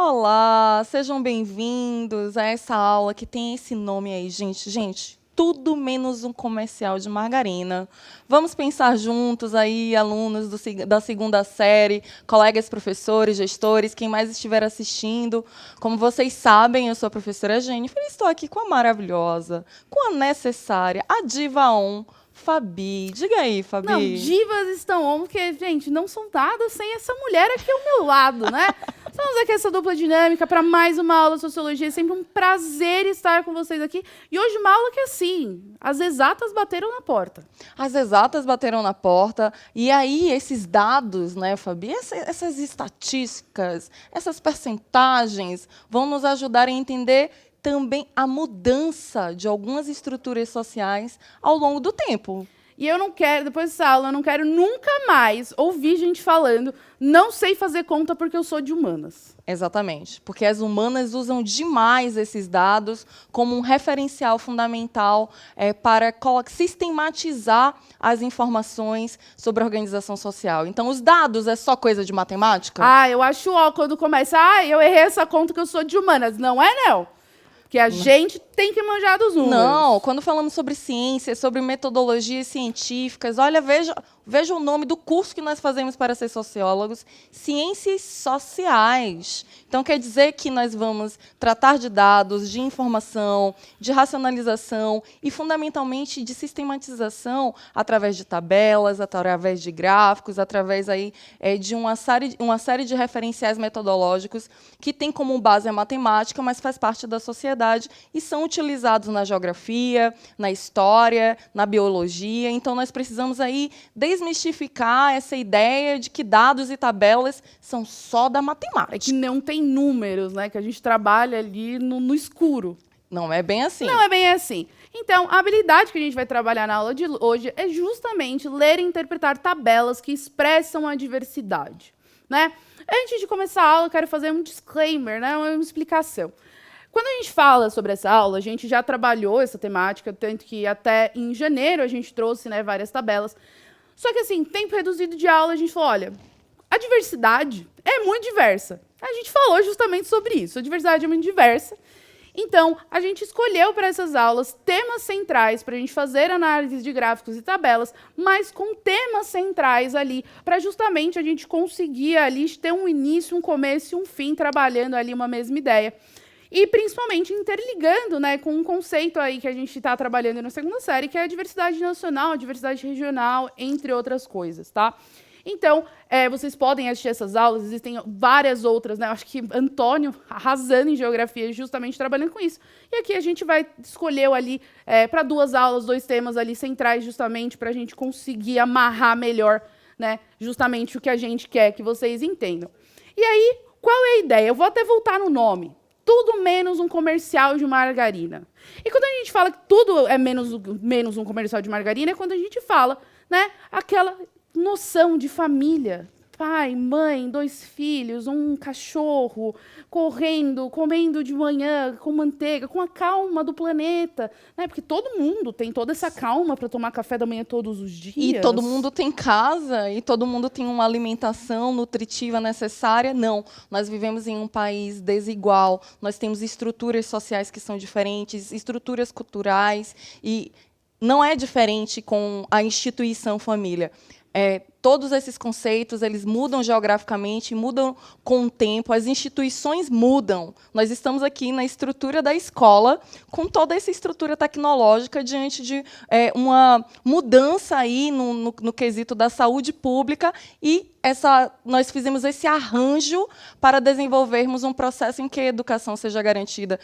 Olá, sejam bem-vindos a essa aula que tem esse nome aí, gente. Gente, tudo menos um comercial de margarina. Vamos pensar juntos aí, alunos da segunda série, colegas professores, gestores, quem mais estiver assistindo. Como vocês sabem, eu sou a professora Jennifer e estou aqui com a maravilhosa, com a necessária, a diva on, Fabi. Diga aí, Não, Fabi. divas estão on, porque, gente, não são dadas sem essa mulher aqui ao meu lado, né? Estamos aqui essa dupla dinâmica para mais uma aula de sociologia. É sempre um prazer estar com vocês aqui. E hoje uma aula que, assim, as exatas bateram na porta. As exatas bateram na porta, e aí esses dados, né, Fabi, essas estatísticas, essas percentagens vão nos ajudar a entender também a mudança de algumas estruturas sociais ao longo do tempo. E eu não quero, depois dessa aula, eu não quero nunca mais ouvir gente falando não sei fazer conta porque eu sou de humanas. Exatamente, porque as humanas usam demais esses dados como um referencial fundamental para sistematizar as informações sobre a organização social. Então, os dados é só coisa de matemática? Ah, eu acho ó quando começa, eu errei essa conta que eu sou de humanas. Não é, não. Porque a gente tem que manjar dos números. Não, quando falamos sobre ciência, sobre metodologias científicas, olha, veja o nome do curso que nós fazemos para ser sociólogos, Ciências Sociais. Então, quer dizer que nós vamos tratar de dados, de informação, de racionalização e, fundamentalmente, de sistematização através de tabelas, através de gráficos, através aí, de uma série de referenciais metodológicos que tem como base a matemática, mas faz parte da sociedade e são utilizados na geografia, na história, na biologia. Então, nós precisamos aí desmistificar essa ideia de que dados e tabelas são só da matemática. É que não tem números, né? Que a gente trabalha ali no escuro. Não é bem assim. Não é bem assim. Então, a habilidade que a gente vai trabalhar na aula de hoje é justamente ler e interpretar tabelas que expressam a diversidade, né? Antes de começar a aula, eu quero fazer um disclaimer, né? Uma explicação. Quando a gente fala sobre essa aula, a gente já trabalhou essa temática, tanto que até em janeiro a gente trouxe, né, várias tabelas. Só que, assim, tempo reduzido de aula, a gente falou, olha, a diversidade é muito diversa. A gente falou justamente sobre isso, a diversidade é muito diversa. Então, a gente escolheu para essas aulas temas centrais para a gente fazer análise de gráficos e tabelas, mas com temas centrais ali, para justamente a gente conseguir ali ter um início, um começo e um fim, trabalhando ali uma mesma ideia. E, principalmente, interligando, né, com um conceito aí que a gente está trabalhando na segunda série, que é a diversidade nacional, a diversidade regional, entre outras coisas, tá? Então, vocês podem assistir essas aulas, existem várias outras, né? Eu acho que Antônio, arrasando em geografia, justamente trabalhando com isso. E aqui a gente vai escolher ali, para 2 aulas, 2 temas ali centrais, justamente para a gente conseguir amarrar melhor, né, justamente o que a gente quer que vocês entendam. E aí, qual é a ideia? Eu vou até voltar no nome. Tudo menos um comercial de margarina. E quando a gente fala que tudo é menos um comercial de margarina, é quando a gente fala, né, aquela noção de família. Pai, mãe, 2 filhos, um cachorro, correndo, comendo de manhã com manteiga, com a calma do planeta, né? Porque todo mundo tem toda essa calma para tomar café da manhã todos os dias. E todo mundo tem casa, e todo mundo tem uma alimentação nutritiva necessária. Não, nós vivemos em um país desigual, nós temos estruturas sociais que são diferentes, estruturas culturais, e não é diferente com a instituição família. Todos esses conceitos, eles mudam geograficamente, mudam com o tempo, as instituições mudam. Nós estamos aqui na estrutura da escola, com toda essa estrutura tecnológica, diante de uma mudança aí no quesito da saúde pública, e nós fizemos esse arranjo para desenvolvermos um processo em que a educação seja garantida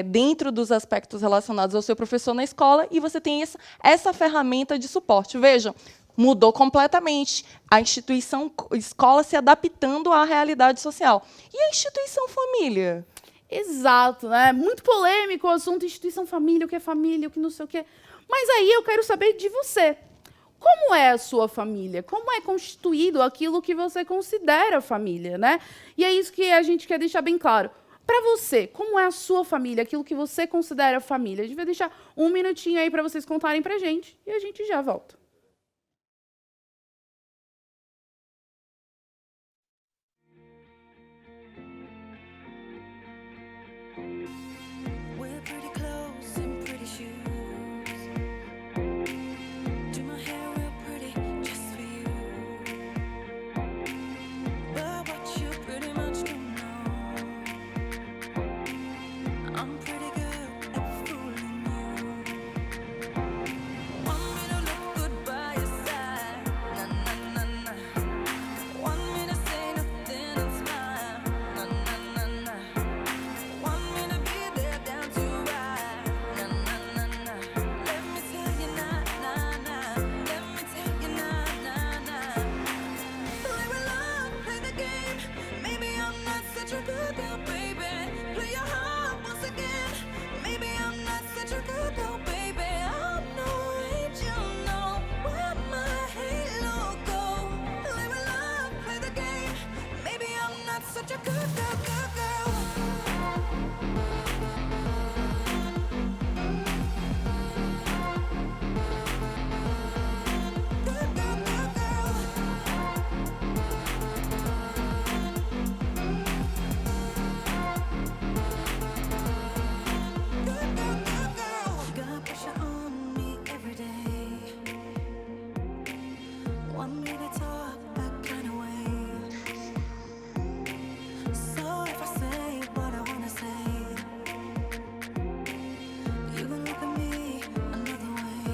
dentro dos aspectos relacionados ao seu professor na escola, e você tem essa ferramenta de suporte. Vejam, mudou completamente. A instituição escola se adaptando à realidade social. E a instituição família? Exato, né? Muito polêmico o assunto instituição família, o que não sei o quê. Mas aí eu quero saber de você. Como é a sua família? Como é constituído aquilo que você considera família, né? E é isso que a gente quer deixar bem claro. Para você, como é a sua família, aquilo que você considera família? A gente vai deixar um minutinho aí para vocês contarem pra gente e a gente já volta. We're pretty clothes and pretty shoes. Do my hair real pretty just for you. But what you pretty much don't know, I'm pretty good at fooling you. Want me to look good by your side, na na na na. Want me to say nothing and smile, na na na na. Want me to be there down to ride, na na na na. Let me tell you na na na. Let me tell you na na na. Play with love, play the game. Maybe I'm not such a good girl, baby. Play your heart once again. Maybe I'm not such a good girl, baby. I'm no angel, no. Where my halo go? Play with love, play the game. Maybe I'm not such a good girl, good girl. Good girl, good girl. Good girl, good girl. Got pressure on me every day. Want me to talk that kind of way. So if I say what I wanna say, you can look at me another way.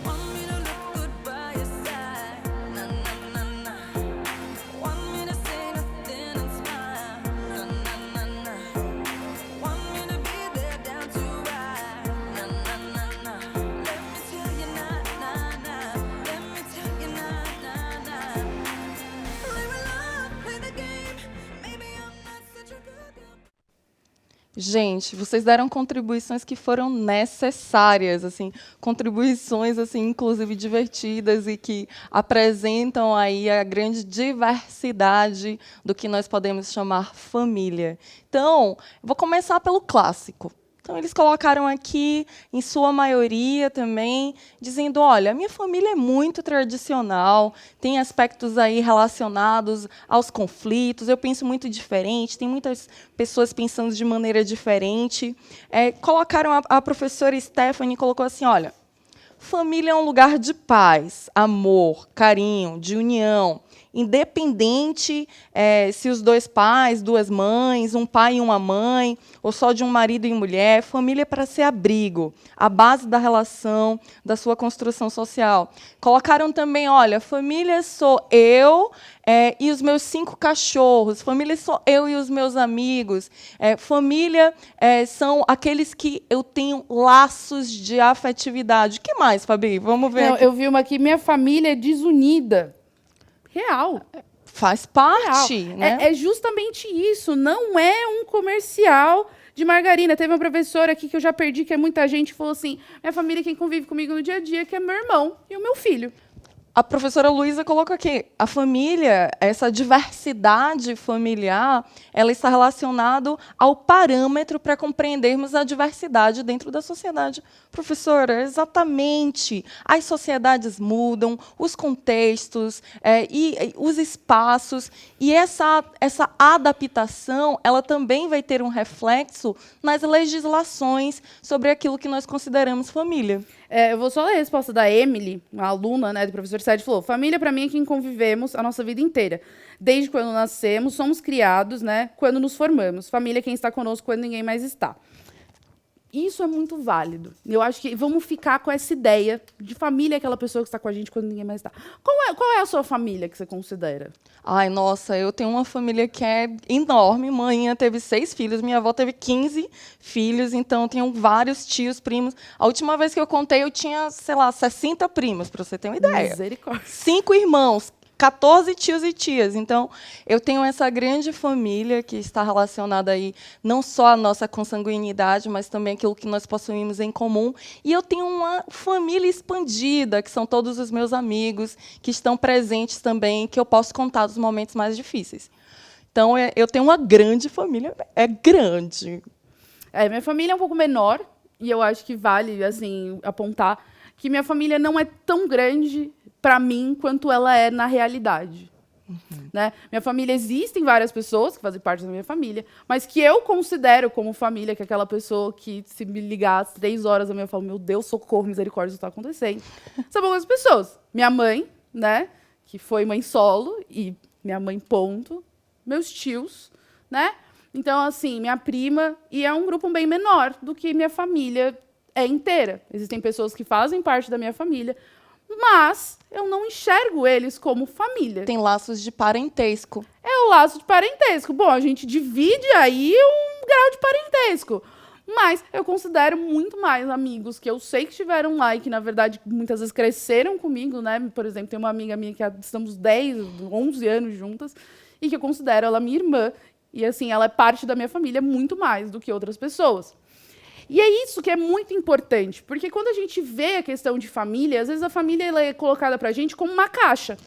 Want me to look good by your side, na na na na. Want me to say nothing and smile, na na na na. Want me to be there down to ride, na na na na. Let me tell you na na na. Let me tell you na na na. Play with love, play the game. Maybe I'm not such a good girl. Gente, vocês deram contribuições que foram necessárias, assim, contribuições assim, inclusive divertidas e que apresentam aí a grande diversidade do que nós podemos chamar família. Então, eu vou começar pelo clássico. Então, eles colocaram aqui, em sua maioria também, dizendo, olha, a minha família é muito tradicional, tem aspectos aí relacionados aos conflitos, eu penso muito diferente, tem muitas pessoas pensando de maneira diferente. Colocaram, a professora Stephanie colocou assim, olha, família é um lugar de paz, amor, carinho, de união, independente se os dois pais, duas mães, um pai e uma mãe, ou só de um marido e mulher, família é para ser abrigo, a base da relação, da sua construção social. Colocaram também, olha, família sou eu e os meus 5 cachorros, família sou eu e os meus amigos, família são aqueles que eu tenho laços de afetividade. O que mais, Fabi? Vamos ver Não, aqui. eu vi uma aqui, minha família é desunida. Real. Faz parte, Real. né? É justamente isso. Não é um comercial de margarina. Teve uma professora aqui que eu já perdi, que é muita gente, falou assim: minha família, quem convive comigo no dia a dia, que é meu irmão e o meu filho. A professora Luísa colocou aqui, a família, essa diversidade familiar, ela está relacionada ao parâmetro para compreendermos a diversidade dentro da sociedade. Professora, exatamente. As sociedades mudam, os contextos e os espaços, e essa adaptação, ela também vai ter um reflexo nas legislações sobre aquilo que nós consideramos família. Eu vou só ler a resposta da Emily, uma aluna, né, do professor Sérgio, falou: família, para mim, é quem convivemos a nossa vida inteira. Desde quando nascemos, somos criados, né, quando nos formamos. Família é quem está conosco quando ninguém mais está. Isso é muito válido. Eu acho que vamos ficar com essa ideia de família, aquela pessoa que está com a gente quando ninguém mais está. Qual é a sua família que você considera? Ai, nossa, eu tenho uma família que é enorme. Mãe teve 6 filhos, minha avó teve 15 filhos, então eu tenho vários tios, primos. A última vez que eu contei, eu tinha, sei lá, 60 primos, para você ter uma ideia. Misericórdia. 5 irmãos, 14 tios e tias. Então, eu tenho essa grande família que está relacionada aí não só à nossa consanguinidade, mas também aquilo que nós possuímos em comum. E eu tenho uma família expandida, que são todos os meus amigos, que estão presentes também, que eu posso contar dos momentos mais difíceis. Então, eu tenho uma grande família, é grande. Minha família é um pouco menor, e eu acho que vale assim apontar que minha família não é tão grande para mim quanto ela é na realidade. Né? Minha família, existem várias pessoas que fazem parte da minha família, mas que eu considero como família, que é aquela pessoa que, se me ligar às 3 horas da manhã, eu falo, meu Deus, socorro, misericórdia, isso está acontecendo. São algumas pessoas. Minha mãe, né, que foi mãe solo, e minha mãe ponto. Meus tios, né? Então, assim, minha prima, e é um grupo bem menor do que minha família é inteira. Existem pessoas que fazem parte da minha família, mas eu não enxergo eles como família. Tem laços de parentesco. É o laço de parentesco. Bom, a gente divide aí um grau de parentesco. Mas eu considero muito mais amigos que eu sei que estiveram lá e que, na verdade, muitas vezes cresceram comigo, né? Por exemplo, tem uma amiga minha que estamos 10, 11 anos juntas e que eu considero ela minha irmã. E, assim, ela é parte da minha família muito mais do que outras pessoas. E é isso que é muito importante, porque quando a gente vê a questão de família, às vezes a família ela é colocada para a gente como uma caixa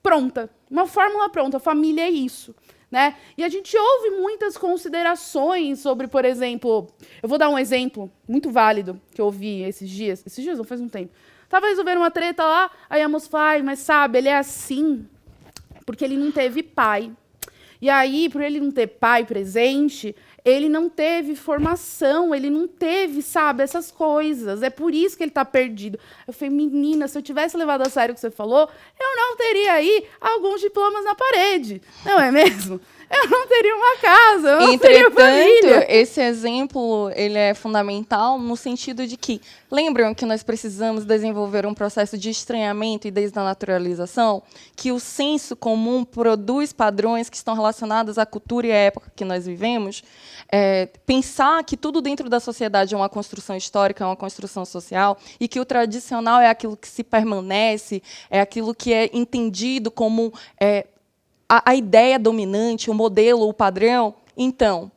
pronta, uma fórmula pronta. A família é isso, né? E a gente ouve muitas considerações sobre, por exemplo, eu vou dar um exemplo muito válido que eu ouvi esses dias não faz um tempo. Tava resolvendo uma treta lá, aí a moça fala, mas sabe, ele é assim porque ele não teve pai. E aí, por ele não ter pai presente, ele não teve formação, ele não teve, sabe, essas coisas. É por isso que ele está perdido. Eu falei, menina, se eu tivesse levado a sério o que você falou, eu não teria aí alguns diplomas na parede. Não é mesmo? Eu não teria uma casa, eu não teria família. Entretanto, esse exemplo ele é fundamental no sentido de que, lembram que nós precisamos desenvolver um processo de estranhamento e desnaturalização? Que o senso comum produz padrões que estão relacionados à cultura e à época que nós vivemos? Pensar que tudo dentro da sociedade é uma construção histórica, é uma construção social, e que o tradicional é aquilo que se permanece, é aquilo que é entendido como a ideia dominante, o modelo, o padrão. Então,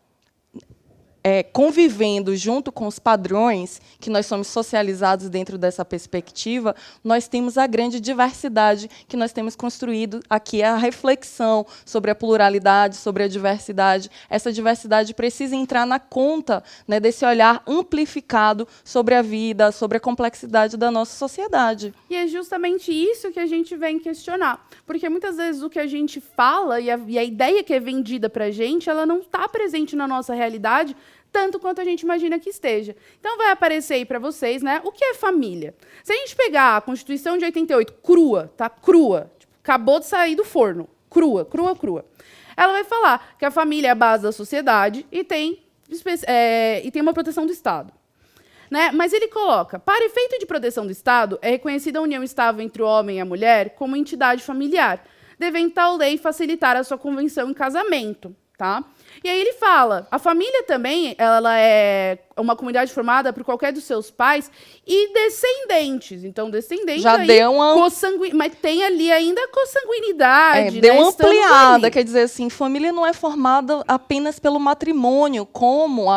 convivendo junto com os padrões que nós somos socializados dentro dessa perspectiva, nós temos a grande diversidade que nós temos construído aqui, a reflexão sobre a pluralidade, sobre a diversidade. Essa diversidade precisa entrar na conta, né, desse olhar amplificado sobre a vida, sobre a complexidade da nossa sociedade. E é justamente isso que a gente vem questionar. Porque muitas vezes o que a gente fala e a ideia que é vendida para a gente, ela não está presente na nossa realidade, tanto quanto a gente imagina que esteja. Então vai aparecer aí para vocês, né, o que é família. Se a gente pegar a Constituição de 88, crua, tá? Crua. Tipo, acabou de sair do forno. Crua, crua, crua. Ela vai falar que a família é a base da sociedade e tem uma proteção do Estado. Né? Mas ele coloca, para efeito de proteção do Estado, é reconhecida a união estável entre o homem e a mulher como entidade familiar, devendo tal lei facilitar a sua convenção em casamento. Tá? E aí ele fala, a família também ela é uma comunidade formada por qualquer dos seus pais e descendentes. Então, descendentes já aí, deu uma... mas tem ali ainda a consanguinidade. Deu né? uma Estamos ampliada, ali. quer dizer assim, família não é formada apenas pelo matrimônio, como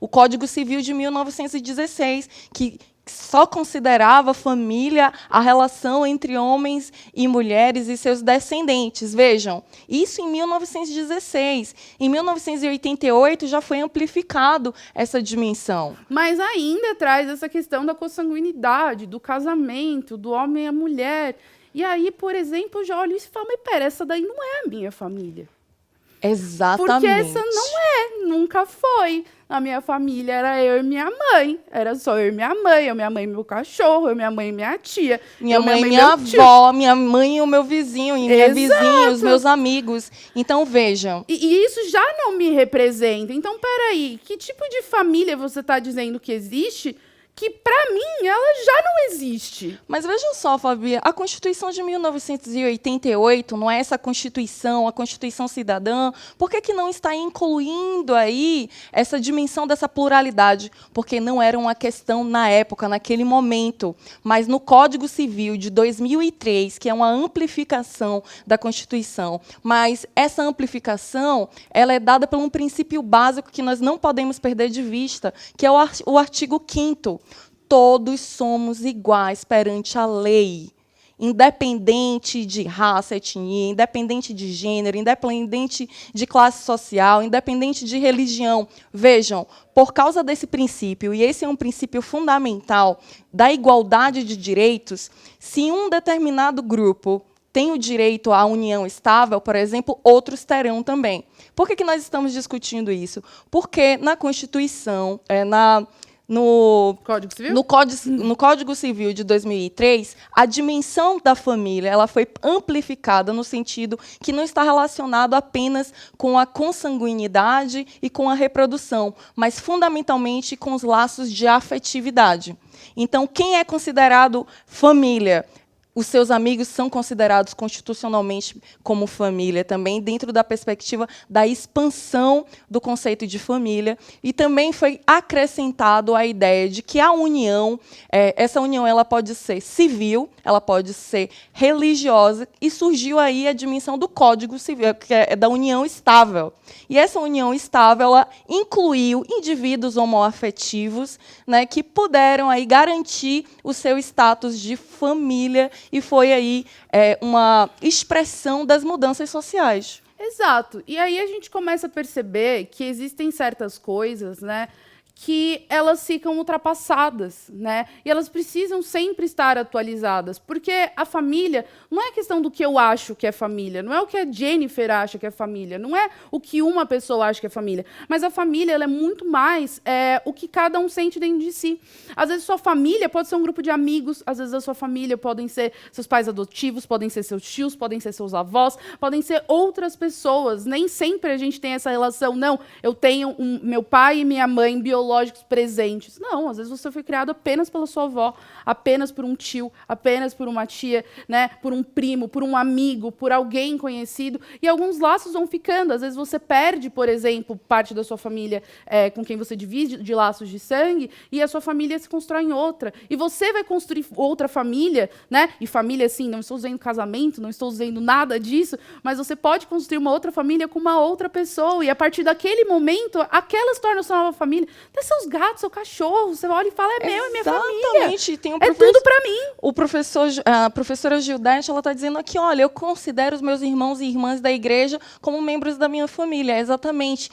o Código Civil de 1916, que só considerava família a relação entre homens e mulheres e seus descendentes. Vejam, isso em 1916. Em 1988 já foi amplificado essa dimensão. Mas ainda traz essa questão da consanguinidade, do casamento, do homem e a mulher. E aí, por exemplo, eu já olho isso e falo, mas pera, essa daí não é a minha família. Exatamente. Porque essa não nunca foi. A minha família era eu e minha mãe. Era só eu e minha mãe e meu cachorro, eu, minha mãe e minha tia. Minha mãe e minha avó, minha mãe e o meu vizinho, e minha vizinha, os meus amigos. Então, vejam. E isso já não me representa. Então, peraí, que tipo de família você está dizendo que existe que, para mim, ela já não existe? Mas vejam só, Fabi, a Constituição de 1988 não é essa Constituição, a Constituição cidadã, por que não está incluindo aí essa dimensão dessa pluralidade? Porque não era uma questão na época, naquele momento, mas no Código Civil de 2003, que é uma amplificação da Constituição. Mas essa amplificação ela é dada por um princípio básico que nós não podemos perder de vista, que é o artigo 5º. Todos somos iguais perante a lei, independente de raça, etnia, independente de gênero, independente de classe social, independente de religião. Vejam, por causa desse princípio, e esse é um princípio fundamental da igualdade de direitos, se um determinado grupo têm o direito à união estável, por exemplo, outros terão também. Por que nós estamos discutindo isso? Porque na Constituição, no Código Civil? No Código Civil de 2003, a dimensão da família ela foi amplificada no sentido que não está relacionado apenas com a consanguinidade e com a reprodução, mas fundamentalmente com os laços de afetividade. Então, quem é considerado família? Os seus amigos são considerados constitucionalmente como família também, dentro da perspectiva da expansão do conceito de família. E também foi acrescentado a ideia de que a união, essa união ela pode ser civil, ela pode ser religiosa, e surgiu aí a dimensão do Código Civil, que é da união estável. E essa união estável ela incluiu indivíduos homoafetivos, né, que puderam aí garantir o seu status de família, e foi aí uma expressão das mudanças sociais. Exato. E aí a gente começa a perceber que existem certas coisas, né, que elas ficam ultrapassadas, né? E elas precisam sempre estar atualizadas, porque a família não é questão do que eu acho que é família, não é o que a Jennifer acha que é família, não é o que uma pessoa acha que é família, mas a família ela é muito mais o que cada um sente dentro de si. Às vezes sua família pode ser um grupo de amigos, às vezes a sua família podem ser seus pais adotivos, podem ser seus tios, podem ser seus avós, podem ser outras pessoas. Nem sempre a gente tem essa relação, não, eu tenho meu pai e minha mãe biológicos presentes. Não, às vezes você foi criado apenas pela sua avó, apenas por um tio, apenas por uma tia, né, por um primo, por um amigo, por alguém conhecido, e alguns laços vão ficando. Às vezes você perde, por exemplo, parte da sua família com quem você divide de laços de sangue, e a sua família se constrói em outra. E você vai construir outra família, né? E família, assim, não estou dizendo casamento, não estou dizendo nada disso, mas você pode construir uma outra família com uma outra pessoa, e a partir daquele momento, aquela se torna a sua nova família. Até seus gatos, seu cachorro, você olha e fala, é meu, é minha família. Exatamente. Tem É tudo para mim. A professora Gildete, ela está dizendo aqui, olha, eu considero os meus irmãos e irmãs da igreja como membros da minha família. Exatamente.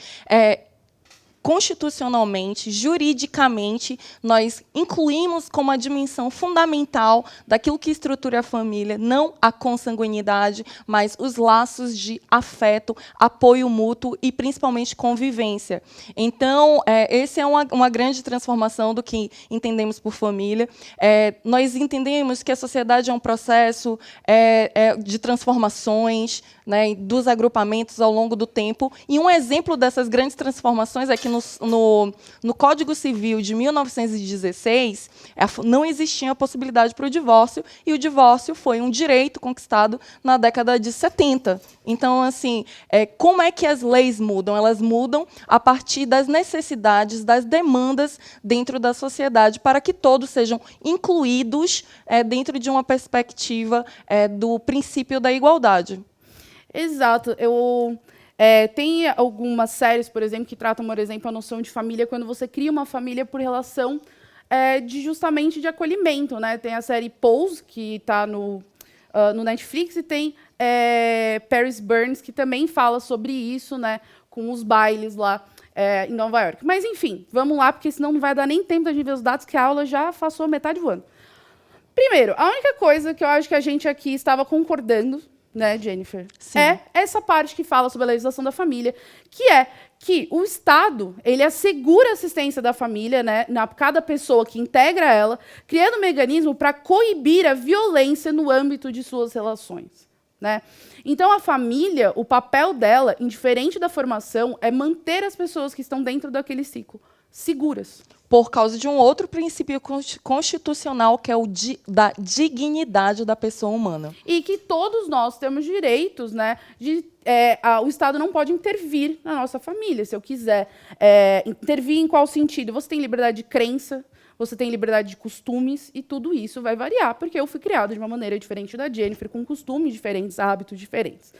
Constitucionalmente, juridicamente, nós incluímos como a dimensão fundamental daquilo que estrutura a família, não a consanguinidade, mas os laços de afeto, apoio mútuo e, principalmente, convivência. Então, essa é uma grande transformação do que entendemos por família. Nós entendemos que a sociedade é um processo de transformações, né, dos agrupamentos ao longo do tempo, e um exemplo dessas grandes transformações é que no Código Civil de 1916 não existia a possibilidade para o divórcio, e o divórcio foi um direito conquistado na década de 70. Então, assim, como é que as leis mudam? Elas mudam a partir das necessidades, das demandas dentro da sociedade, para que todos sejam incluídos dentro de uma perspectiva do princípio da igualdade. Exato. Tem algumas séries, por exemplo, que tratam, por exemplo, a noção de família quando você cria uma família por relação justamente de acolhimento, né? Tem a série Pose, que está no Netflix, e tem Paris Burns, que também fala sobre isso, né? Com os bailes lá em Nova York. Mas, enfim, vamos lá, porque senão não vai dar nem tempo da gente ver os dados, que a aula já passou metade do ano. Primeiro, a única coisa que eu acho que a gente aqui estava concordando, né, Jennifer? Sim. É essa parte que fala sobre a legislação da família, que é que o Estado ele assegura a assistência da família, né, cada pessoa que integra ela, criando um mecanismo para coibir a violência no âmbito de suas relações, né? Então, a família, o papel dela, indiferente da formação, é manter as pessoas que estão dentro daquele ciclo seguras. Por causa de um outro princípio constitucional, que é o da dignidade da pessoa humana. E que todos nós temos direitos, né? O Estado não pode intervir na nossa família. Se eu quiser intervir em qual sentido? Você tem liberdade de crença, você tem liberdade de costumes, e tudo isso vai variar, porque eu fui criada de uma maneira diferente da Jennifer, com costumes diferentes, hábitos diferentes.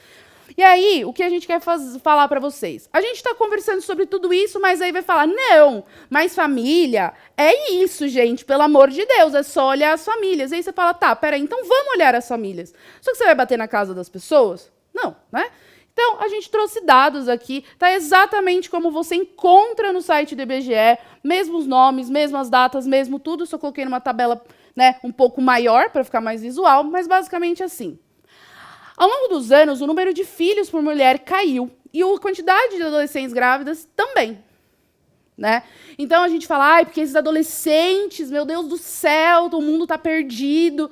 E aí, o que a gente quer falar para vocês? A gente está conversando sobre tudo isso, mas aí vai falar, não, mas família é isso, gente, pelo amor de Deus, é só olhar as famílias. E aí você fala, tá, peraí, então vamos olhar as famílias. Só que você vai bater na casa das pessoas? Não, né? Então, a gente trouxe dados aqui, tá exatamente como você encontra no site do IBGE, mesmos nomes, mesmas datas, mesmo tudo, só coloquei numa tabela, né, um pouco maior, para ficar mais visual, mas basicamente assim. Ao longo dos anos, o número de filhos por mulher caiu e a quantidade de adolescentes grávidas também. Né? Então a gente fala, porque esses adolescentes, meu Deus do céu, o mundo está perdido.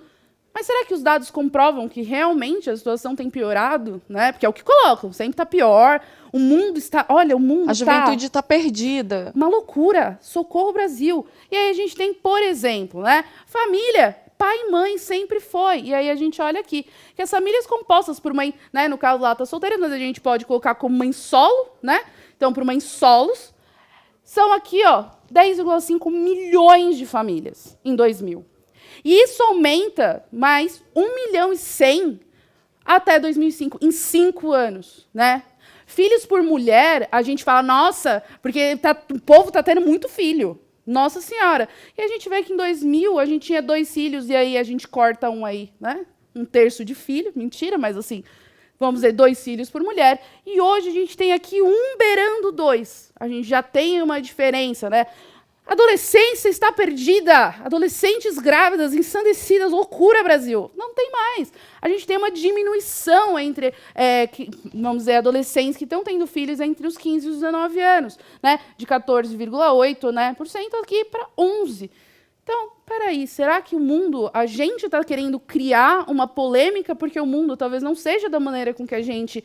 Mas será que os dados comprovam que realmente a situação tem piorado? Né? Porque é o que colocam, sempre está pior. O mundo está... Olha, o mundo A juventude está perdida. uma loucura. Socorro, Brasil. E aí a gente tem, por exemplo, né? Família, pai e mãe sempre foi. E aí a gente olha aqui, que as famílias compostas por mãe, né? No caso lá está solteira, mas a gente pode colocar como mãe solo, né? Então, por mães solos, são aqui, 10,5 milhões de famílias em 2000. E isso aumenta mais 1.100.000 até 2005, em 5 anos, né? Filhos por mulher, a gente fala, nossa, porque o povo está tendo muito filho. Nossa Senhora. E a gente vê que em 2000 a gente tinha 2 filhos e aí a gente corta um aí, né? 1/3 de filho. Mentira, mas assim, vamos dizer, 2 filhos por mulher. E hoje a gente tem aqui 1 beirando 2. A gente já tem uma diferença, né? Adolescência está perdida. Adolescentes grávidas, ensandecidas, loucura, Brasil. Não tem mais. A gente tem uma diminuição entre, vamos dizer, adolescentes que estão tendo filhos entre os 15 e os 19 anos, né? De 14,8%, né, aqui para 11%. Então, peraí, será que o mundo, a gente está querendo criar uma polêmica porque o mundo talvez não seja da maneira com que a gente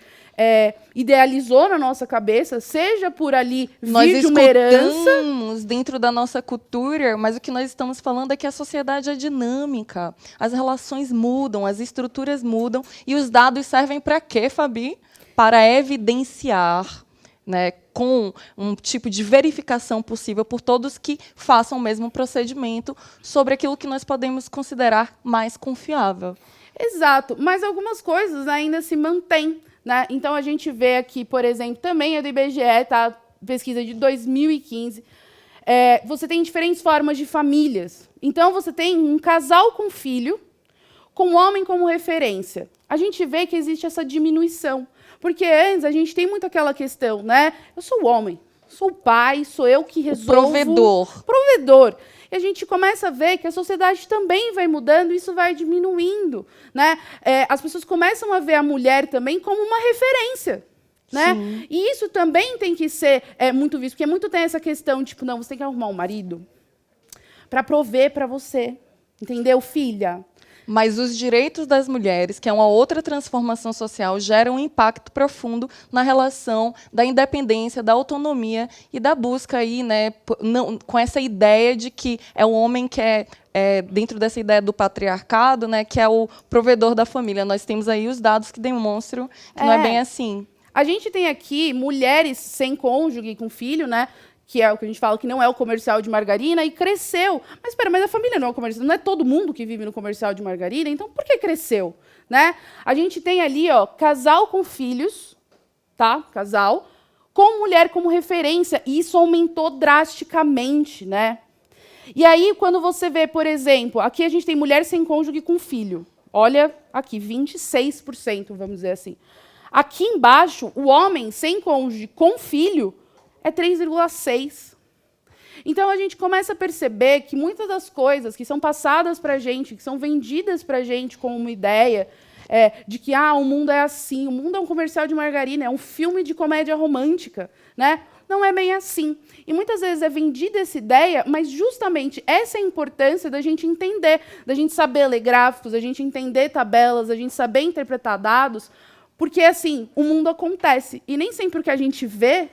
idealizou na nossa cabeça, seja por ali vir de uma herança? Nós dentro da nossa cultura, mas o que nós estamos falando é que a sociedade é dinâmica, as relações mudam, as estruturas mudam, e os dados servem para quê, Fabi? Para evidenciar, né, com um tipo de verificação possível por todos que façam o mesmo procedimento sobre aquilo que nós podemos considerar mais confiável. Exato, mas algumas coisas ainda se mantêm, né? Então, a gente vê aqui, por exemplo, também é do IBGE, tá? Pesquisa de 2015. Você tem diferentes formas de famílias. Então, você tem um casal com filho, com um homem como referência. A gente vê que existe essa diminuição. Porque antes a gente tem muito aquela questão, né? Eu sou o homem, sou o pai, sou eu que resolvo. Provedor. E a gente começa a ver que a sociedade também vai mudando, isso vai diminuindo, né? As pessoas começam a ver a mulher também como uma referência, né? Sim. E isso também tem que ser muito visto, porque muito tem essa questão, tipo, não, você tem que arrumar um marido para prover para você, entendeu, filha? Mas os direitos das mulheres, que é uma outra transformação social, geram um impacto profundo na relação da independência, da autonomia e da busca aí, né, com essa ideia de que é o homem que dentro dessa ideia do patriarcado, né, que é o provedor da família. Nós temos aí os dados que demonstram que não é bem assim. A gente tem aqui mulheres sem cônjuge, com filho, né? Que é o que a gente fala que não é o comercial de margarina, e cresceu. Mas espera, mas a família não é o comercial, não é todo mundo que vive no comercial de margarina, então por que cresceu? Né? A gente tem ali, casal com filhos, tá? Casal, com mulher como referência, e isso aumentou drasticamente, né? E aí, quando você vê, por exemplo, aqui a gente tem mulher sem cônjuge com filho. Olha aqui, 26%, vamos dizer assim. Aqui embaixo, o homem sem cônjuge com filho é 3,6%. Então, a gente começa a perceber que muitas das coisas que são passadas para a gente, que são vendidas para a gente como uma ideia de que o mundo é assim, o mundo é um comercial de margarina, é um filme de comédia romântica, né? Não é bem assim. E muitas vezes é vendida essa ideia, mas justamente essa é a importância da gente entender, da gente saber ler gráficos, da gente entender tabelas, da gente saber interpretar dados, porque, assim, o mundo acontece. E nem sempre o que a gente vê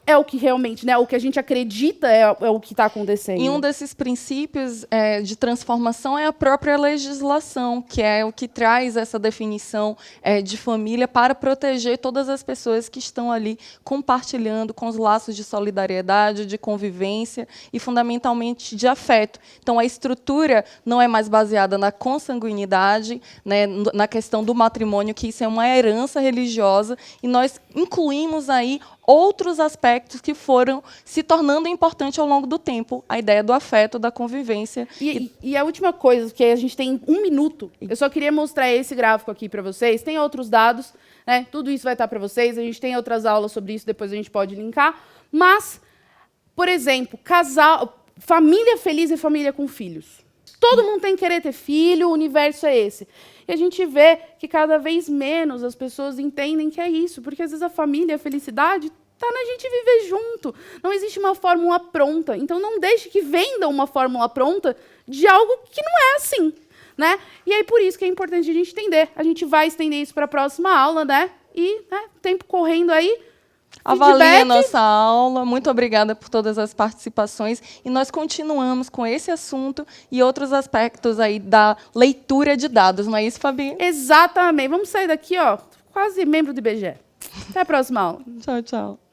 é o que realmente, né? O que a gente acredita é o que está acontecendo. E um desses princípios de transformação é a própria legislação, que é o que traz essa definição de família para proteger todas as pessoas que estão ali compartilhando com os laços de solidariedade, de convivência e, fundamentalmente, de afeto. Então, a estrutura não é mais baseada na consanguinidade, né, na questão do matrimônio, que isso é uma herança religiosa, e nós incluímos aí outros aspectos que foram se tornando importantes ao longo do tempo. A ideia do afeto, da convivência. E a última coisa, que a gente tem 1 minuto, eu só queria mostrar esse gráfico aqui para vocês. Tem outros dados, né? Tudo isso vai estar para vocês. A gente tem outras aulas sobre isso, depois a gente pode linkar. Mas, por exemplo, família feliz e família com filhos. Todo mundo tem que querer ter filho, o universo é esse. E a gente vê que cada vez menos as pessoas entendem que é isso, porque às vezes a família, a felicidade, está na gente viver junto. Não existe uma fórmula pronta. Então não deixe que vendam uma fórmula pronta de algo que não é assim, né? E aí por isso que é importante a gente entender. A gente vai estender isso para a próxima aula, né? E, né, tempo correndo aí. Avalie a Feedback. nossa aula. Muito obrigada por todas as participações. E nós continuamos com esse assunto e outros aspectos aí da leitura de dados. Não é isso, Fabi? Exatamente. Vamos sair daqui, ó, quase membro do IBGE. Até a próxima aula. Tchau, tchau.